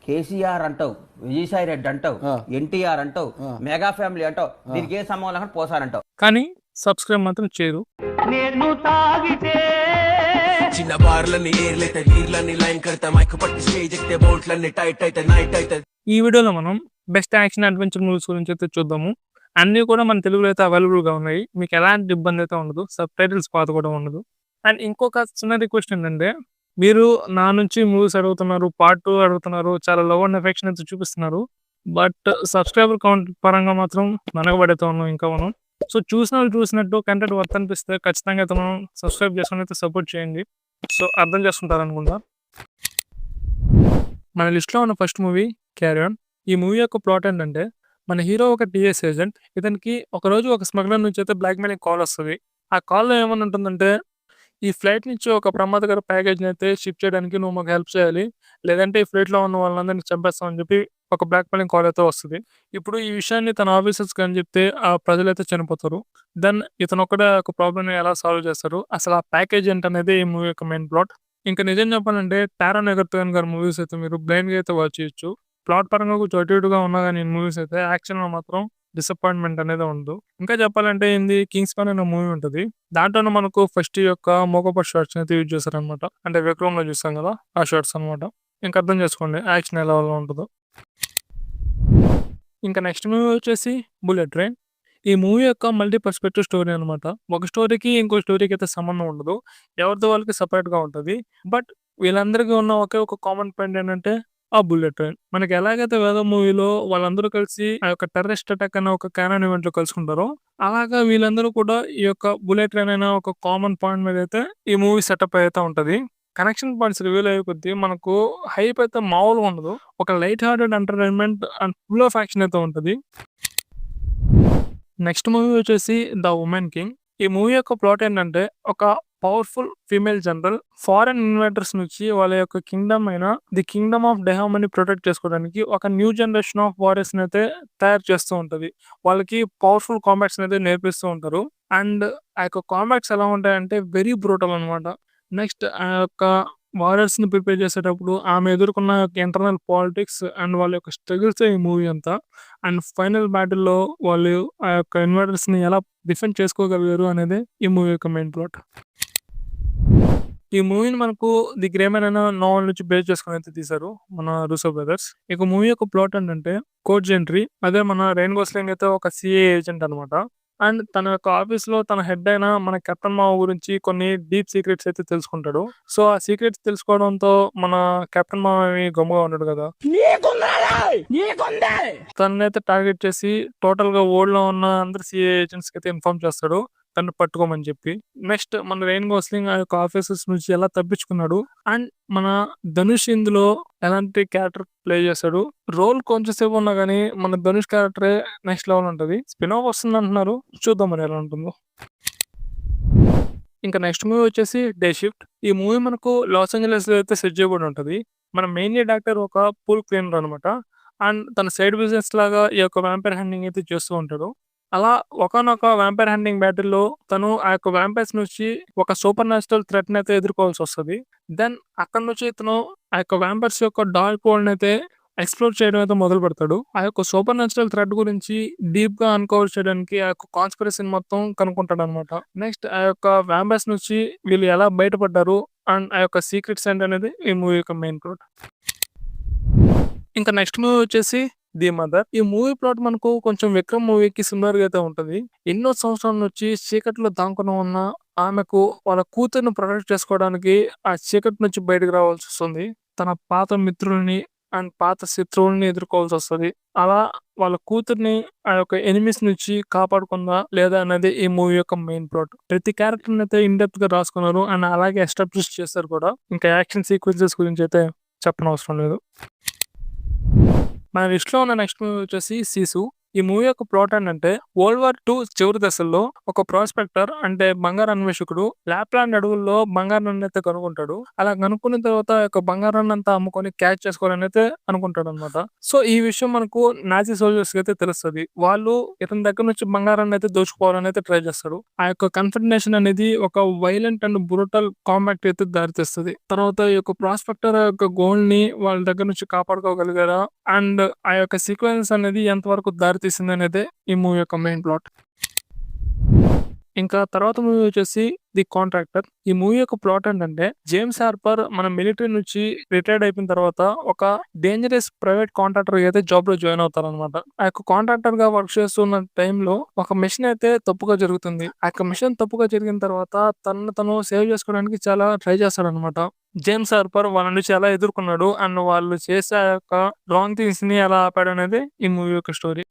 కేసీఆర్ అంటావు, విజయసాయి రెడ్డి అంటావు, ఆ. ఎన్టీఆర్ అంటావు, ఆ. మెగా ఫ్యామిలీ అంటావు, దీనికి ఏ సంబంధం లేకుండా పోసార్ అంటావు. కానీ సబ్స్క్రైబ్ మాత్రం చేయరు. చిన్న బార్లని ఏర్లైతే వీర్లని లైన్ కడతా మైక్ పట్టి స్టేజ్ ఎక్కితే బోల్ట్లన్నీ టైట్ అయితే నైట్ అయితే. ఈ వీడియోలో మనం బెస్ట్ యాక్షన్ అడ్వెంచర్ మూవీస్ గురించి అయితే చూద్దాము. అన్నీ కూడా మన తెలుగులో అయితే అవైలబుల్గా ఉన్నాయి. మీకు ఎలాంటి ఇబ్బంది అయితే ఉండదు. సబ్ టైటిల్స్ పాత కూడా ఉండదు. అండ్ ఇంకొక చిన్న రిక్వెస్ట్ ఏంటంటే, మీరు నా నుంచి మూవీస్ అడుగుతున్నారు, పార్ట్ 2 అడుగుతున్నారు, చాలా లవ్ అండ్ ఎఫెక్షన్ అయితే చూపిస్తున్నారు. బట్ సబ్స్క్రైబర్ కౌంట్ పరంగా మాత్రం వెనకబడితే ఉన్నాం ఇంకా మనం. సో చూసిన వాళ్ళు చూసినట్టు కంటెంట్ వర్త్ అనిపిస్తే ఖచ్చితంగా అయితే మనం సబ్స్క్రైబ్ చేసుకుని అయితే సపోర్ట్ చేయండి. సో అర్థం చేసుకుంటారు అనుకుంటా. మన లిస్ట్లో ఉన్న ఫస్ట్ మూవీ క్యారీ ఆన్. ఈ మూవీ యొక్క ప్లాట్ ఏంటంటే, మన హీరో ఒక టీఎస్ ఏజెంట్. ఇతనికి ఒకరోజు ఒక స్మగ్లర్ నుంచి అయితే బ్లాక్మెయిలింగ్ కాల్ వస్తుంది. ఆ కాల్లో ఏమని ఉంటుందంటే, ఈ ఫ్లైట్ నుంచి ఒక ప్రమాదకర ప్యాకేజ్ని అయితే షిప్ చేయడానికి నువ్వు మాకు హెల్ప్ చేయాలి, లేదంటే ఈ ఫ్లైట్లో ఉన్న వాళ్ళందరినీ చంపేస్తామని చెప్పి ఒక బ్లాక్మెయిలింగ్ కాల్ అయితే వస్తుంది. ఇప్పుడు ఈ విషయాన్ని తన ఆఫీసర్స్కి అని చెప్తే ఆ ప్రజలైతే చనిపోతారు. దెన్ ఇతను ఒక్కడే ఒక ప్రాబ్లమ్ని ఎలా సాల్వ్ చేస్తారు, అసలు ఆ ప్యాకేజ్ ఏంటనేది ఈ మూవీ యొక్క మెయిన్ ప్లాట్. ఇంకా నిజం చెప్పాలంటే తారన్ ఎగర్తోన్ గారి మూవీస్ అయితే మీరు బ్లైండ్గా అయితే వాచ్ చేయొచ్చు. ప్లాట్ పరంగా కొంచెం అటు ఇటుగా ఉన్నా కానీ మూవీస్ అయితే యాక్షన్లో మాత్రం డిసప్పాయింట్మెంట్ అనేది ఉండదు. ఇంకా చెప్పాలంటే ఇది కింగ్స్ మ్యాన్ అనే మూవీ ఉంటుంది. దాంట్లోనే మనకు ఫస్ట్ యొక్క మోకోపట్ షార్ట్స్ అయితే యూజ్ చేశారనమాట. అంటే విక్రమ్లో చూస్తాం కదా, ఆ షార్ట్స్ అనమాట. ఇంకా అర్థం చేసుకోండి యాక్షన్ ఎలా ఉంటుందో. ఇంకా నెక్స్ట్ మూవీ వచ్చేసి బుల్లెట్ ట్రైన్. ఈ మూవీ యొక్క మల్టీ పర్స్పెక్టివ్ స్టోరీ అనమాట. ఒక స్టోరీకి ఇంకో స్టోరీకి అయితే సంబంధం ఉండదు. ఎవరితో వాళ్ళకి సపరేట్గా ఉంటుంది. బట్ వీళ్ళందరికీ ఉన్న ఒకే ఒక కామన్ పాయింట్ ఏంటంటే ఆ బుల్లెట్ ట్రైన్. మనకి ఎలాగైతే వేద మూవీలో వాళ్ళందరూ కలిసి ఆ యొక్క టెర్రరిస్ట్ అటాక్ అనే ఒక క్యానన్ ఈవెంట్ లో కలుసుకుంటారో, అలాగా వీళ్ళందరూ కూడా ఈ యొక్క బుల్లెట్ ట్రైన్ అనే ఒక కామన్ పాయింట్ మీద అయితే ఈ మూవీ సెటప్ అయితే ఉంటది. కనెక్షన్ పాయింట్స్ రివీల్ అయ్యే కొద్దీ మనకు హైప్ అయితే మామూలుగా ఉండదు. ఒక light hearted entertainment and full of action అయితే ఉంటుంది. నెక్స్ట్ మూవీ వచ్చేసి ద ఉమెన్ కింగ్. ఈ మూవీ యొక్క ప్లాట్ ఏంటంటే, ఒక powerful female general foreign inviter's నుంచి వాళ్ళ యొక్క కింగ్డమ్ అయిన ది కింగ్డమ్ ఆఫ్ డెహామని ప్రొటెక్ట్ చేసుకోవడానికి ఒక న్యూ జనరేషన్ ఆఫ్ వారియర్స్ అయితే తయారు చేస్తూ ఉంటది. వాళ్ళకి పవర్ఫుల్ కాంబాట్స్ అయితే నేర్పిస్తూ ఉంటారు. అండ్ ఆ యొక్క కాంబాట్స్ ఎలా ఉంటాయంటే వెరీ బ్రూటల్ అనమాట. నెక్స్ట్ ఆ యొక్క వారియర్స్ ని ప్రిపేర్ చేసేటప్పుడు ఆమె ఎదుర్కొన్న ఇంటర్నల్ పాలిటిక్స్ అండ్ వాళ్ళ యొక్క స్ట్రగుల్స్ ఈ మూవీ అంతా. అండ్ ఫైనల్ బ్యాటిల్లో వాళ్ళు ఆ యొక్క ఇన్వైటర్స్ ని ఎలా డిఫెండ్ చేసుకోగలిగారు అనేది ఈ మూవీ యొక్క మెయిన్ ప్లాట్. ఈ మూవీని మనకు ది గ్రేమన్ అనే నావెల్ నుంచి బేస్ చేసుకుని అయితే తీశారు మన రూసో బ్రదర్స్. ఇక మూవీ యొక్క ప్లాట్ ఏంటంటే, కోడ్ జెంట్రీ అదే మన రైన్ గోస్లింగ్ అయితే ఒక సిఏ ఏజెంట్ అనమాట. అండ్ తన యొక్క ఆఫీస్ లో తన హెడ్ అయిన మన కెప్టెన్ మావ గురించి కొన్ని డీప్ సీక్రెట్స్ అయితే తెలుసుకుంటాడు. సో ఆ సీక్రెట్స్ తెలుసుకోవడంతో మన కెప్టెన్ మావ గమ్ముగా ఉన్నాడు కదా, తనైతే టార్గెట్ చేసి టోటల్ గా వరల్డ్ లో ఉన్న అందరు సిఏ ఏజెంట్స్ కి అయితే ఇన్ఫార్మ్ చేస్తాడు తను పట్టుకోమని చెప్పి. నెక్స్ట్ మన రైన్ గోస్లింగ్ ఆ యొక్క ఆఫీసర్స్ నుంచి ఎలా తప్పించుకున్నాడు, అండ్ మన ధనుష్ ఇందులో ఎలాంటి క్యారెక్టర్ ప్లే చేశాడు. రోల్ కొంచెంసేపు ఉన్నా కానీ మన ధనుష్ క్యారెక్టరే నెక్స్ట్ లెవెల్ ఉంటుంది. స్పిన్ ఆఫ్ వస్తుంది అంటున్నారు, చూద్దాం మరి ఎలా ఉంటుందో. ఇంకా నెక్స్ట్ మూవీ వచ్చేసి డే షిఫ్ట్. ఈ మూవీ మనకు లాస్ ఏంజలస్ లో అయితే సెట్ చేయబడి ఉంటుంది. మన మెయిన్ డాక్టర్ ఒక పూల్ క్లీనర్ అనమాట. అండ్ తన సైడ్ బిజినెస్ లాగా ఈ యొక్క వ్యాంపైర్ హ్యాండింగ్ అయితే చేస్తూ ఉంటాడు. అలా ఒకనొక వ్యాంపైర్ హ్యాండింగ్ బ్యాటిల్లో తను ఆ యొక్క వ్యాంపైర్స్ నుంచి ఒక సూపర్ న్యాచురల్ థ్రెట్ ని అయితే ఎదుర్కోవాల్సి వస్తుంది. దెన్ అక్కడ నుంచి ఇతను ఆ యొక్క వ్యాంపైర్స్ యొక్క డార్క్ వరల్డ్ అయితే ఎక్స్ప్లోర్ చేయడం అయితే మొదలు పెడతాడు. ఆ యొక్క సూపర్ న్యాచురల్ థ్రెట్ గురించి డీప్ గా అన్కవర్ చేయడానికి ఆ యొక్క కాన్స్పిరసీని మొత్తం కనుక్కుంటాడు అనమాట. నెక్స్ట్ ఆ యొక్క వ్యాంపైర్స్ నుంచి వీళ్ళు ఎలా బయటపడ్డారు అండ్ ఆ యొక్క సీక్రెట్స్ ఏంటనేది ఈ మూవీ యొక్క మెయిన్ ప్లాట్. ఇంకా నెక్స్ట్ మూవీ వచ్చేసి ది మదర్. ఈ మూవీ ప్లాట్ మనకు కొంచెం విక్రమ్ మూవీకి సిమిలర్ గా అయితే ఉంటది. ఎన్నో సంవత్సరాల నుంచి చీకట్లో దాంకుని ఉన్న ఆమెకు వాళ్ళ కూతుర్ని ప్రొటెక్ట్ చేసుకోవడానికి ఆ చీకటి నుంచి బయటకు రావాల్సి వస్తుంది. తన పాత మిత్రుల్ని అండ్ పాత శత్రువుల్ని ఎదుర్కోవాల్సి వస్తుంది. అలా వాళ్ళ కూతుర్ని ఆ యొక్క ఎనిమిస్ నుంచి కాపాడుకుందా లేదా అనేది ఈ మూవీ యొక్క మెయిన్ ప్లాట్. ప్రతి క్యారెక్టర్ అయితే ఇన్ డెప్త్ గా రాసుకున్నారు అండ్ అలాగే ఎస్టాబ్లిష్ చేస్తారు కూడా. ఇంకా యాక్షన్ సీక్వెన్సెస్ గురించి అయితే చెప్పనవసరం లేదు. మన లిస్ట్ లో ఉన్న నెక్స్ట్ మూవీ వచ్చేసి సీసు. ఈ మూవీ యొక్క ప్లాట్ ఏంటంటే వరల్డ్ వార్ 2 చివరి దశల్లో ఒక ప్రాస్పెక్టర్ అంటే బంగారు అన్వేషకుడు లాప్లాండ్ అడవుల్లో బంగారాన్ని అయితే కనుక్కుంటాడు. అలా కనుక్కున్న తర్వాత ఆ యొక్క బంగారాన్ని అంతా అమ్ముకొని క్యాచ్ చేసుకోవాలని అయితే అనుకుంటాడు అనమాట. సో ఈ విషయం మనకు నాజీ సోల్జర్స్ కి అయితే తెలుస్తుంది. వాళ్ళు ఇతని దగ్గర నుంచి బంగారాన్ని అయితే దోచుకోవాలని అయితే ట్రై చేస్తాడు. ఆ యొక్క కన్ఫర్మేషన్ అనేది ఒక వైలెంట్ అండ్ బ్రూటల్ కాంబాక్ట్ అయితే దారితీస్తుంది. తర్వాత ఈ యొక్క ప్రాస్పెక్టర్ యొక్క గోల్డ్ ని వాళ్ళ దగ్గర నుంచి కాపాడుకోగలిగారా అండ్ ఆ యొక్క సీక్వెన్స్ అనేది ఎంతవరకు దారితీసింది అనేది ఈ మూవీ యొక్క మెయిన్ ప్లాట్. ఇంకా తర్వాత మూవీ వచ్చేసి ది కాంట్రాక్టర్. ఈ మూవీ యొక్క ప్లాట్ ఏంటంటే జేమ్స్ హార్పర్ మన మిలిటరీ నుంచి రిటైర్డ్ అయిపోయిన తర్వాత ఒక డేంజరస్ ప్రైవేట్ కాంట్రాక్టర్ అయితే జాబ్ లో జాయిన్ అవుతారు అనమాట. ఆ యొక్క కాంట్రాక్టర్ గా వర్క్ చేస్తున్న టైంలో ఒక మిషన్ అయితే తప్పుగా జరుగుతుంది. ఆ యొక్క మిషన్ తప్పుగా జరిగిన తర్వాత తను సేవ్ చేసుకోవడానికి చాలా ట్రై చేస్తాడు అనమాట. జేమ్స్ హార్పర్ వాళ్ళ నుంచి ఎలా ఎదుర్కొన్నాడు అండ్ వాళ్ళు చేసే ఆ యొక్క రాంగ్ థింగ్స్ ని ఎలా ఆపాడు అనేది ఈ మూవీ యొక్క స్టోరీ.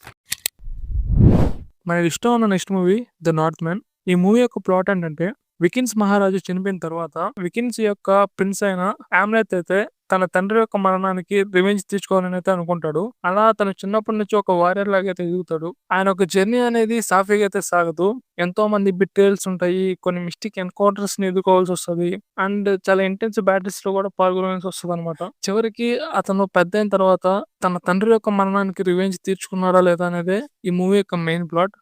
మనకి ఇష్టం ఉన్న next movie the north man. ఈ మూవీ యొక్క ప్లాట్ ఏంటంటే వికిన్స్ మహారాజు చనిపోయిన తర్వాత వికిన్స్ యొక్క ప్రిన్స్ అయిన ఆమ్లెత్ అయితే తన తండ్రి యొక్క మరణానికి రివెంజ్ తీర్చుకోవాలని అయితే అనుకుంటాడు. అలా తను చిన్నప్పటి నుంచి ఒక వారియర్ లాగా అయితే ఎదుగుతాడు. ఆయన ఒక జర్నీ అనేది సాఫీగా అయితే సాగదు. ఎంతో మంది బిట్రేల్స్ ఉంటాయి, కొన్ని మిస్టేక్ ఎన్కౌంటర్స్ ని ఎదుర్కోవాల్సి వస్తుంది అండ్ చాలా ఇంటెన్స్ బ్యాటిల్స్ లో కూడా పాల్గొనాల్సి వస్తుంది అనమాట. చివరికి అతను పెద్ద అయిన తర్వాత తన తండ్రి యొక్క మరణానికి రివెంజ్ తీర్చుకున్నాడా లేదా అనేది ఈ మూవీ యొక్క మెయిన్ ప్లాట్.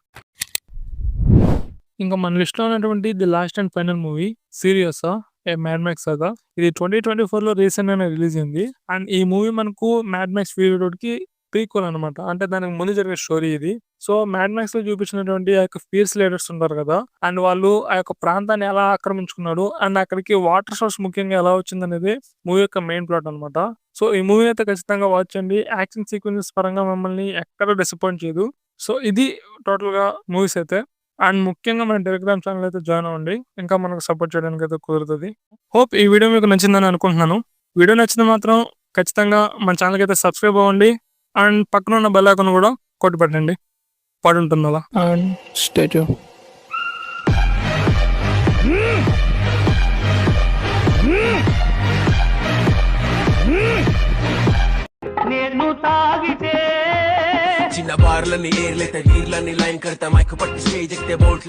ఇంకా మన లిస్ట్ లో ఉన్నటువంటి the last and final movie సీరియస్ ఏ మ్యాడ్ మ్యాక్స్ సాగా. ఇది 2024 లో రీసెంట్ గానే రిలీజ్ అయింది అండ్ ఈ మూవీ మనకు మ్యాడ్ మ్యాక్స్ ఫ్యూరీ రోడ్ కి ప్రీక్వెల్ అనమాట. అంటే దానికి ముందు జరిగే స్టోరీ ఇది. సో మ్యాడ్ మ్యాక్స్ లో చూపించినటువంటి ఆ యొక్క ఫియర్స్ లీడర్స్ ఉంటారు కదా అండ్ వాళ్ళు ఆ యొక్క ప్రాంతాన్ని ఎలా ఆక్రమించుకున్నాడు అండ్ అక్కడికి వాటర్ సోర్స్ ముఖ్యంగా ఎలా వచ్చింది అనేది మూవీ యొక్క మెయిన్ ప్లాట్ అనమాట. సో ఈ మూవీ అయితే ఖచ్చితంగా వాచ్ చేయండి. యాక్షన్ సీక్వెన్సెస్ పరంగా మిమ్మల్ని ఎక్కడ డిసప్పాయింట్ చేయదు. సో ఇది టోటల్ గా మూవీస్ అయితే. అండ్ ముఖ్యంగా మన టెలిగ్రామ్ ఛానల్ అయితే జాయిన్ అవ్వండి, ఇంకా మనకు సపోర్ట్ చేయడానికి అయితే కుదురుతుంది. హోప్ ఈ వీడియో మీకు నచ్చిందని అనుకుంటున్నాను. వీడియో నచ్చితే మాత్రం ఖచ్చితంగా మన ఛానల్కి అయితే సబ్స్క్రైబ్ అవ్వండి అండ్ పక్కన ఉన్న బెల్ ఐకాన్ కూడా కొట్టి పెట్టండి. పడుంటుంది అలా అండ్ స్టే ట్యూన్. చిన్న బార్లని ఏర్లైతే వీర్లని లైన్ కడతా మైక్ పట్టి స్టేజ్ ఎక్కితే బోల్ట్